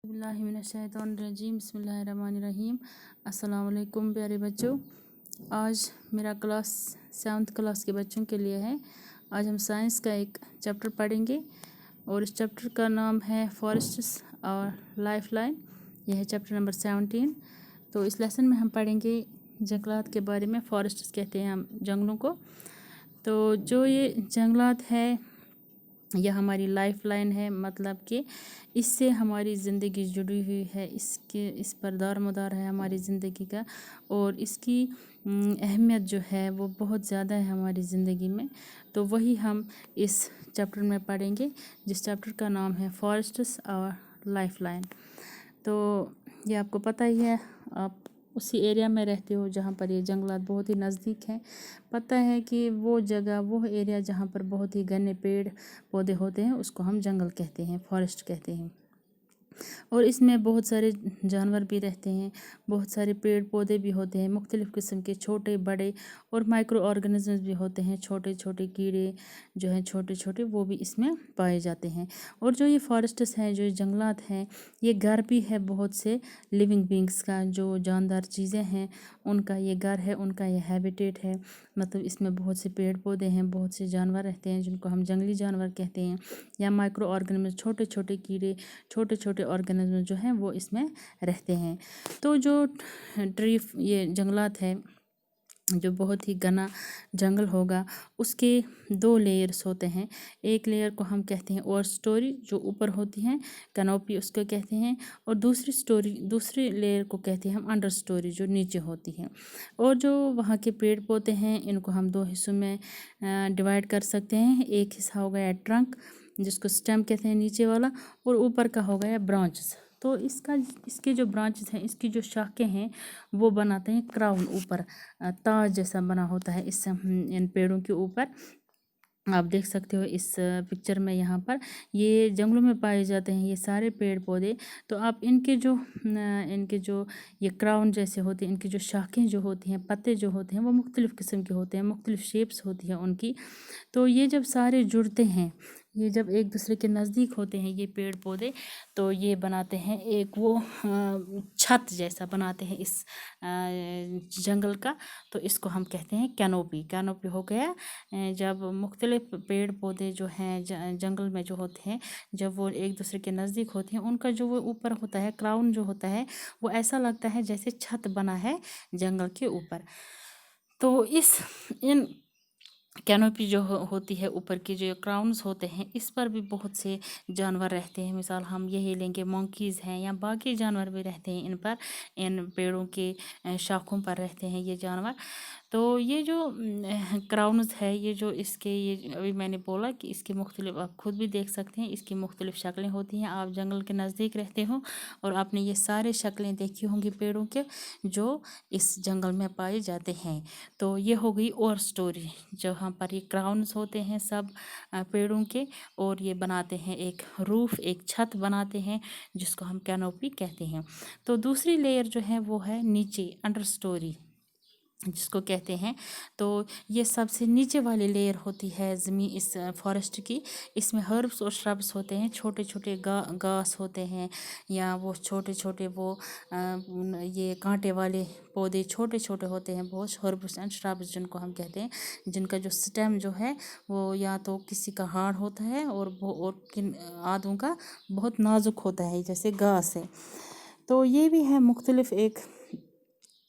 बिस्मिल्लाहिर्रहमानिर्रहीम बिस्मिल्लाहिर्रहमानिर्रहीम। अस्सलाम वालेकुम प्यारे बच्चों। आज मेरा क्लास 7th क्लास के बच्चों के लिए है। आज हम साइंस का एक चैप्टर पढ़ेंगे और इस चैप्टर का नाम है फॉरेस्ट्स और लाइफ लाइन। यह है चैप्टर नंबर 17। तो इस लेसन में हम पढ़ेंगे जंगलात के बारे में। फॉरेस्ट्स कहते हैं हम जंगलों को। तो जो ये जंगलात है यह हमारी लाइफ लाइन है, मतलब कि इससे हमारी ज़िंदगी जुड़ी हुई है, इस पर दारोमदार है हमारी ज़िंदगी का। और इसकी अहमियत जो है वो बहुत ज़्यादा है हमारी ज़िंदगी में। तो वही हम इस चैप्टर में पढ़ेंगे, जिस चैप्टर का नाम है फॉरेस्ट्स और लाइफ लाइन। तो ये आपको पता ही है, आप उसी एरिया में रहते हो जहाँ पर ये जंगलात बहुत ही नज़दीक हैं। पता है कि वो जगह, वो एरिया जहाँ पर बहुत ही घने पेड़ पौधे होते हैं उसको हम जंगल कहते हैं, फॉरेस्ट कहते हैं। और इसमें बहुत सारे जानवर भी रहते हैं, बहुत सारे पेड़ पौधे भी होते हैं, मुख्तलिफ़ किस्म के छोटे बड़े और माइक्रो ऑर्गेनिज़म्स भी होते हैं। छोटे छोटे कीड़े जो हैं छोटे छोटे, वो भी इसमें पाए जाते हैं। और जो ये फॉरेस्ट्स हैं, जो ये जंगलात हैं, ये घर भी है बहुत से लिविंग बींग्स का। जो जानदार चीज़ें हैं उनका ये घर है, उनका ये हैबिटेट है। मतलब इसमें बहुत से पेड़ पौधे हैं, बहुत से जानवर रहते हैं जिनको हम जंगली जानवर कहते हैं, या माइक्रो ऑर्गेनिज्म छोटे छोटे कीड़े, छोटे छोटे ऑर्गेनिज्म जो हैं वो इसमें रहते हैं। तो जो ये जंगलात है, जो बहुत ही घना जंगल होगा, उसके 2 लेयर्स होते हैं। एक लेयर को हम कहते हैं ओवर स्टोरी, जो ऊपर होती हैं, कैनोपी उसको कहते हैं। और दूसरी लेयर को कहते हैं हम अंडर स्टोरी, जो नीचे होती है। और जो वहाँ के पेड़ पौधे हैं, इनको हम 2 हिस्सों में डिवाइड कर सकते हैं। एक हिस्सा हो गया ट्रंक, जिसको स्टेम कहते हैं नीचे वाला, और ऊपर का हो गया ब्रांचेस। तो इसके जो ब्रांचेस हैं, इसकी जो शाखें हैं, वो बनाते हैं क्राउन, ऊपर ताज जैसा बना होता है इन पेड़ों के ऊपर। आप देख सकते हो इस पिक्चर में, यहाँ पर ये जंगलों में पाए जाते हैं ये सारे पेड़ पौधे। तो आप इनके जो ये क्राउन जैसे होते हैं, इनकी जो शाखें जो होती हैं, पत्ते जो होते हैं, वो मुख्तलिफ़ किस्म के होते हैं, मुख्तलिफ़ शेप्स होती हैं उनकी। तो ये जब सारे जुड़ते हैं, ये जब एक दूसरे के नज़दीक होते हैं ये पेड़ पौधे, तो ये बनाते हैं एक वो छत जैसा बनाते हैं इस जंगल का। तो इसको हम कहते हैं कैनोपी। कैनोपी हो गया जब मुख्तलिफ पेड़ पौधे जो हैं जंगल में जो होते हैं, जब वो एक दूसरे के नज़दीक होते हैं, उनका जो वो ऊपर होता है क्राउन जो होता है, वो ऐसा लगता है जैसे छत बना है जंगल के ऊपर। तो इन कैनोपी जो होती है, ऊपर की जो क्राउन्स होते हैं, इस पर भी बहुत से जानवर रहते हैं। मिसाल हम यही लेंगे, मंकीज़ हैं या बाकी जानवर भी रहते हैं इन पर, इन पेड़ों के शाखों पर रहते हैं ये जानवर। तो ये जो क्राउन्स है, ये जो इसके, ये अभी मैंने बोला कि इसकी मुख्तलिफ, आप खुद भी देख सकते हैं, इसकी मुख्तलिफ शक्लें होती हैं। आप जंगल के नज़दीक रहते हो और आपने ये सारे शक्लें देखी होंगी पेड़ों के, जो इस जंगल में पाए जाते हैं। तो ये हो गई और स्टोरी, जहाँ पर ये क्राउन्स होते हैं सब पेड़ों के, और ये बनाते हैं एक रूफ, एक छत बनाते हैं, जिसको हम कैनोपी कहते हैं। तो दूसरी लेयर जो है वो है नीचे, अंडर स्टोरी जिसको कहते हैं। तो ये सबसे नीचे वाली लेयर होती है ज़मीन इस फॉरेस्ट की। इसमें हर्ब्स और श्रब्स होते हैं, छोटे छोटे घास होते हैं, या वो छोटे छोटे वो ये कांटे वाले पौधे छोटे छोटे होते हैं, बहुत हर्ब्स एंड श्रब्स जिनको हम कहते हैं, जिनका जो स्टेम जो है वो या तो किसी का हार्ड होता है और किन आधों का बहुत नाजुक होता है, जैसे घास है। तो ये भी है मुख्तलिफ एक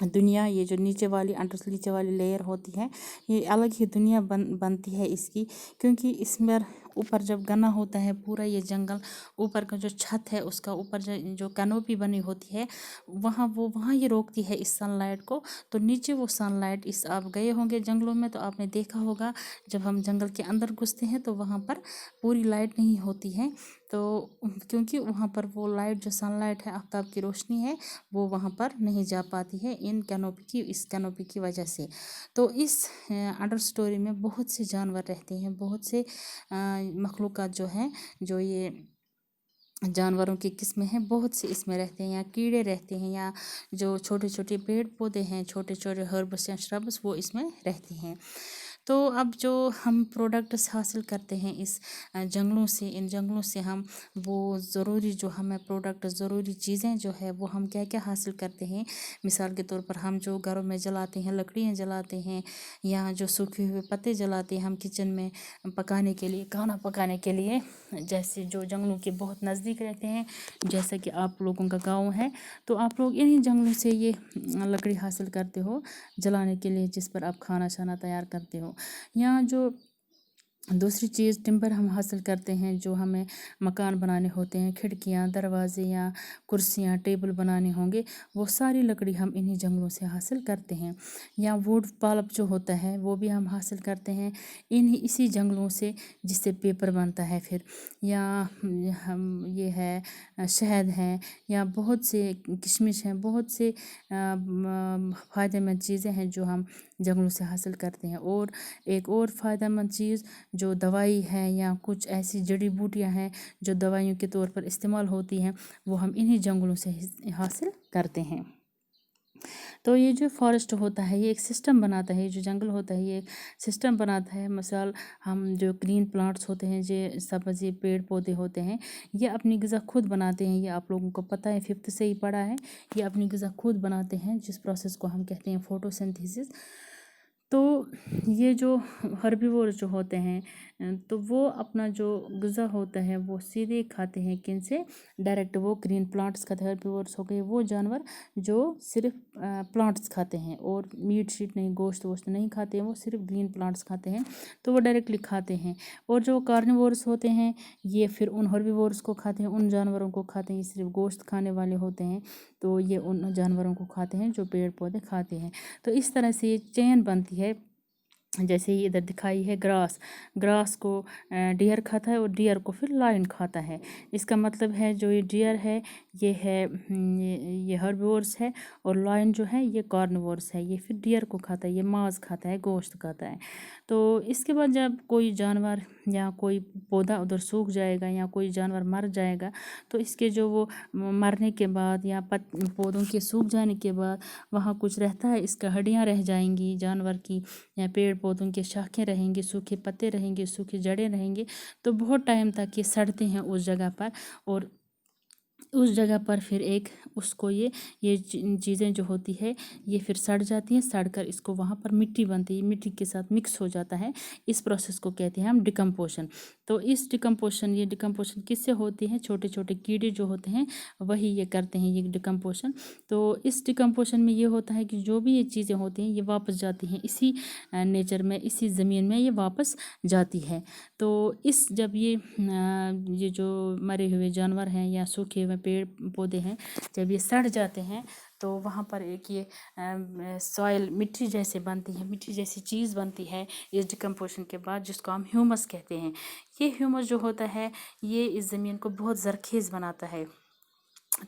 दुनिया। ये जो नीचे वाली लेयर होती है, ये अलग ही दुनिया बनती है इसकी, क्योंकि इसमें ऊपर जब घना होता है पूरा ये जंगल, ऊपर का जो छत है उसका ऊपर जो कैनोपी बनी होती है, वहाँ ये रोकती है इस सनलाइट को। तो नीचे वो सनलाइट, आप गए होंगे जंगलों में तो आपने देखा होगा, जब हम जंगल के अंदर घुसते हैं तो वहाँ पर पूरी लाइट नहीं होती है। तो क्योंकि वहाँ पर वो लाइट, जो सनलाइट है, आफ्ताब की रोशनी है, वो वहाँ पर नहीं जा पाती है इस कैनोपी की वजह से। तो इस अंडर स्टोरी में बहुत से जानवर रहते हैं, बहुत से मखलूक़ात जो हैं, जो ये जानवरों की किस्में हैं, बहुत से इसमें रहते हैं, या कीड़े रहते हैं, या जो छोटे छोटे पेड़ पौधे हैं, छोटे छोटे हर्ब्स या श्रब्स, वो इसमें रहते हैं। تو اب جو ہم پروڈکٹس حاصل کرتے ہیں اس جنگلوں سے، ان جنگلوں سے ہم وہ ضروری جو ہمیں پروڈکٹ ضروری چیزیں جو ہے وہ ہم کیا کیا حاصل کرتے ہیں. مثال کے طور پر ہم جو گھروں میں جلاتے ہیں، لکڑیاں جلاتے ہیں، یا جو سوکھے ہوئے پتے جلاتے ہیں ہم کچن میں پکانے کے لیے، کھانا پکانے کے لیے، جیسے جو جنگلوں کے بہت نزدیک رہتے ہیں، جیسا کہ آپ لوگوں کا گاؤں ہے، تو آپ لوگ انہی جنگلوں سے یہ لکڑی حاصل کرتے ہو جلانے کے لیے، جس پر آپ کھانا شانا تیار کرتے ہو. یا جو دوسری چیز ٹمبر ہم حاصل کرتے ہیں، جو ہمیں مکان بنانے ہوتے ہیں، کھڑکیاں، دروازے یا کرسیاں، ٹیبل بنانے ہوں گے، وہ ساری لکڑی ہم انہی جنگلوں سے حاصل کرتے ہیں. یا ووڈ پالپ جو ہوتا ہے وہ بھی ہم حاصل کرتے ہیں اسی جنگلوں سے، جس سے پیپر بنتا ہے پھر. یا ہم یہ ہے شہد ہے، یا بہت سے کشمش ہیں، بہت سے فائدہ مند چیزیں ہیں جو ہم جنگلوں سے حاصل کرتے ہیں. اور ایک اور فائدہ مند چیز جو دوائی ہے، یا کچھ ایسی جڑی بوٹیاں ہیں جو دوائیوں کے طور پر استعمال ہوتی ہیں، وہ ہم انہی جنگلوں سے حاصل کرتے ہیں. تو یہ جو فارسٹ ہوتا ہے یہ ایک سسٹم بناتا ہے، جو جنگل ہوتا ہے یہ ایک سسٹم بناتا ہے. مثال ہم جو گرین پلانٹس ہوتے ہیں، جو سبز یہ پیڑ پودے ہوتے ہیں، یہ اپنی غذا خود بناتے ہیں. یہ آپ لوگوں کو پتہ ہے، 5th سے ہی پڑھا ہے. یہ اپنی غذا خود بناتے ہیں، جس پروسیس کو ہم کہتے ہیں فوٹوسنتھیسس. تو یہ جو ہربیور جو ہوتے ہیں، تو وہ اپنا جو غذا ہوتا ہے وہ سیدھے کھاتے ہیں کن سے؟ ڈائریکٹ. وہ گرین پلانٹس کھاتے ہیں. ہربیورس ہو گئے وہ جانور جو صرف پلانٹس کھاتے ہیں، اور میٹ شیٹ نہیں، گوشت ووشت نہیں کھاتے ہیں، وہ صرف گرین پلانٹس کھاتے ہیں، تو وہ ڈائریکٹلی کھاتے ہیں. اور جو کارنیورس ہوتے ہیں یہ پھر ان ہربیورس کو کھاتے ہیں، ان جانوروں کو کھاتے ہیں. یہ صرف گوشت کھانے والے ہوتے ہیں، تو یہ ان جانوروں کو کھاتے ہیں جو پیڑ پودے کھاتے ہیں. تو اس طرح سے یہ چین بنتی ہے. جیسے یہ ادھر دکھائی ہے گراس کو ڈیئر کھاتا ہے، اور ڈیئر کو پھر لائن کھاتا ہے. اس کا مطلب ہے جو یہ ڈیئر ہے یہ ہربیورس ہے، اور لائن جو ہے یہ کارنیورس ہے. یہ پھر ڈیئر کو کھاتا ہے، یہ ماز کھاتا ہے، گوشت کھاتا ہے. تو اس کے بعد جب کوئی جانور یا کوئی پودا ادھر سوکھ جائے گا، یا کوئی جانور مر جائے گا، تو اس کے جو وہ مرنے کے بعد یا پودوں کے سوکھ جانے کے بعد وہاں کچھ رہتا ہے، اس کا ہڈیاں رہ جائیں گی جانور کی، یا پیڑ پودوں کے شاخیں رہیں گے، سوکھے پتے رہیں گے، سوکھی جڑیں رہیں گے. تو بہت ٹائم تک یہ سڑتے ہیں اس جگہ پر، اور اس جگہ پر پھر اس کو یہ چیزیں جو ہوتی ہے یہ پھر سڑ جاتی ہیں. سڑ کر اس کو وہاں پر مٹی بنتی ہے، مٹی کے ساتھ مکس ہو جاتا ہے. اس پروسیس کو کہتے ہیں ہم ڈیکمپوشن. تو اس ڈیکمپوشن کس سے ہوتی ہے؟ چھوٹے چھوٹے کیڑے جو ہوتے ہیں وہی یہ کرتے ہیں یہ ڈیکمپوشن. تو اس ڈیکمپوشن میں یہ ہوتا ہے کہ جو بھی یہ چیزیں ہوتی ہیں یہ واپس جاتی ہیں اسی نیچر میں، اسی زمین میں یہ واپس جاتی ہے. تو جب یہ جو مرے ہوئے جانور ہیں یا سوکھے ہوئے پیڑ پودے ہیں، جب یہ سڑ جاتے ہیں تو وہاں پر ایک یہ سوائل مٹی جیسے بنتی ہے، مٹی جیسی چیز بنتی ہے اس ڈیکمپوشن کے بعد، جس کو ہم ہیومس کہتے ہیں. یہ ہیومس جو ہوتا ہے یہ اس زمین کو بہت زرخیز بناتا ہے.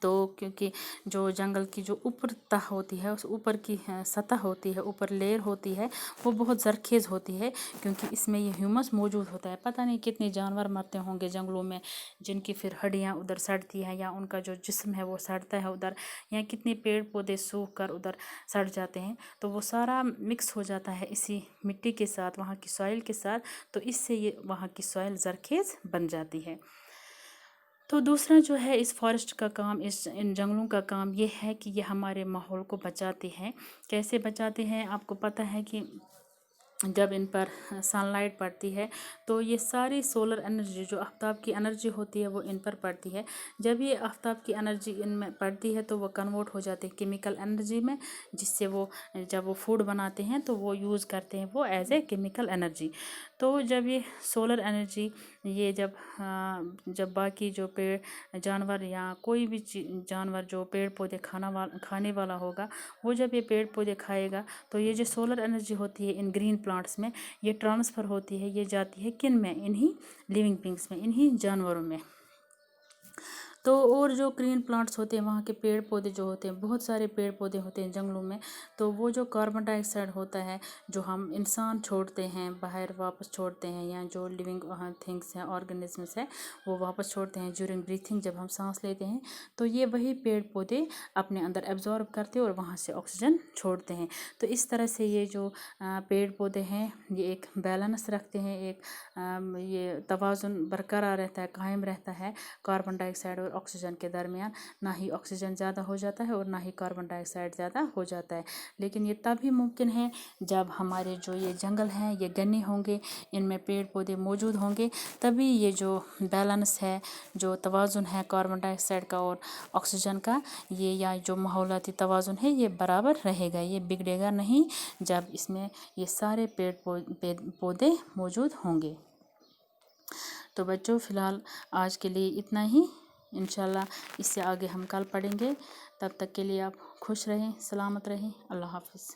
تو کیونکہ جو جنگل کی جو اوپر تہ ہوتی ہے، اس اوپر کی سطح ہوتی ہے، اوپر لیئر ہوتی ہے، وہ بہت زرخیز ہوتی ہے، کیونکہ اس میں یہ ہیومس موجود ہوتا ہے. پتہ نہیں کتنے جانور مرتے ہوں گے جنگلوں میں، جن کی پھر ہڈیاں ادھر سڑتی ہیں، یا ان کا جو جسم ہے وہ سڑتا ہے ادھر، یا کتنے پیڑ پودے سوکھ کر ادھر سڑ جاتے ہیں. تو وہ سارا مکس ہو جاتا ہے اسی مٹی کے ساتھ، وہاں کی سوائل کے ساتھ. تو اس سے یہ وہاں کی سوائل زرخیز بن جاتی ہے. تو دوسرا جو ہے اس فارسٹ کا کام، ان جنگلوں کا کام یہ ہے کہ یہ ہمارے ماحول کو بچاتے ہیں. کیسے بچاتے ہیں؟ آپ کو پتہ ہے کہ جب ان پر سن لائٹ پڑتی ہے تو یہ ساری سولر انرجی جو آفتاب کی انرجی ہوتی ہے وہ ان پر پڑتی ہے. جب یہ آفتاب کی انرجی ان میں پڑتی ہے تو وہ کنورٹ ہو جاتے ہیں کیمیکل انرجی میں، جس سے وہ جب وہ فوڈ بناتے ہیں تو وہ یوز کرتے ہیں وہ ایز اے کیمیکل انرجی. تو جب یہ سولر انرجی یہ جب باقی جو جانور یا کوئی بھی جانور جو پیڑ پودے کھانے والا ہوگا، وہ جب یہ پیڑ پودے کھائے گا تو یہ جو سولر انرجی ہوتی ہے ان گرین پلانٹس میں یہ ٹرانسفر ہوتی ہے، یہ جاتی ہے کن میں؟ انہی لیونگ بینگس میں، انہی جانوروں میں. तो और जो ग्रीन प्लांट्स होते हैं, वहाँ के पेड़ पौधे जो होते हैं, बहुत सारे पेड़ पौधे होते हैं जंगलों में, तो वो जो कार्बन डाइऑक्साइड होता है जो हम इंसान छोड़ते हैं बाहर वापस छोड़ते हैं, या जो लिविंग थिंग्स हैं, ऑर्गेनिजम्स हैं, वो वापस छोड़ते हैं ड्यूरिंग ब्रीथिंग, जब हम सांस लेते हैं, तो ये वही पेड़ पौधे अपने अंदर एब्जॉर्ब करते हैं और वहाँ से ऑक्सीजन छोड़ते हैं। तो इस तरह से ये जो पेड़ पौधे हैं ये एक बैलेंस रखते हैं, एक ये तवाज़ुन बरकरार रहता है, कायम रहता है कार्बन डाइऑक्साइड और ऑक्सीजन के दरमियान। ना ही ऑक्सीजन ज़्यादा हो जाता है और ना ही कार्बन डाइऑक्साइड ज़्यादा हो जाता है। लेकिन ये तभी मुमकिन है जब हमारे जो ये जंगल हैं ये घने होंगे, इनमें पेड़ पौधे मौजूद होंगे, तभी ये जो बैलेंस है, जो तवाज़ुन है कार्बन डाइऑक्साइड का और ऑक्सीजन का, ये या जो माहौलियाती तवाज़ुन है ये बराबर रहेगा, ये बिगड़ेगा नहीं जब इसमें ये सारे पेड़ पौधे मौजूद होंगे। तो बच्चों फ़िलहाल आज के लिए इतना ही, इंशाल्लाह इससे आगे हम कल पढ़ेंगे। तब तक के लिए आप खुश रहें, सलामत रहें। अल्लाह हाफ़िज़।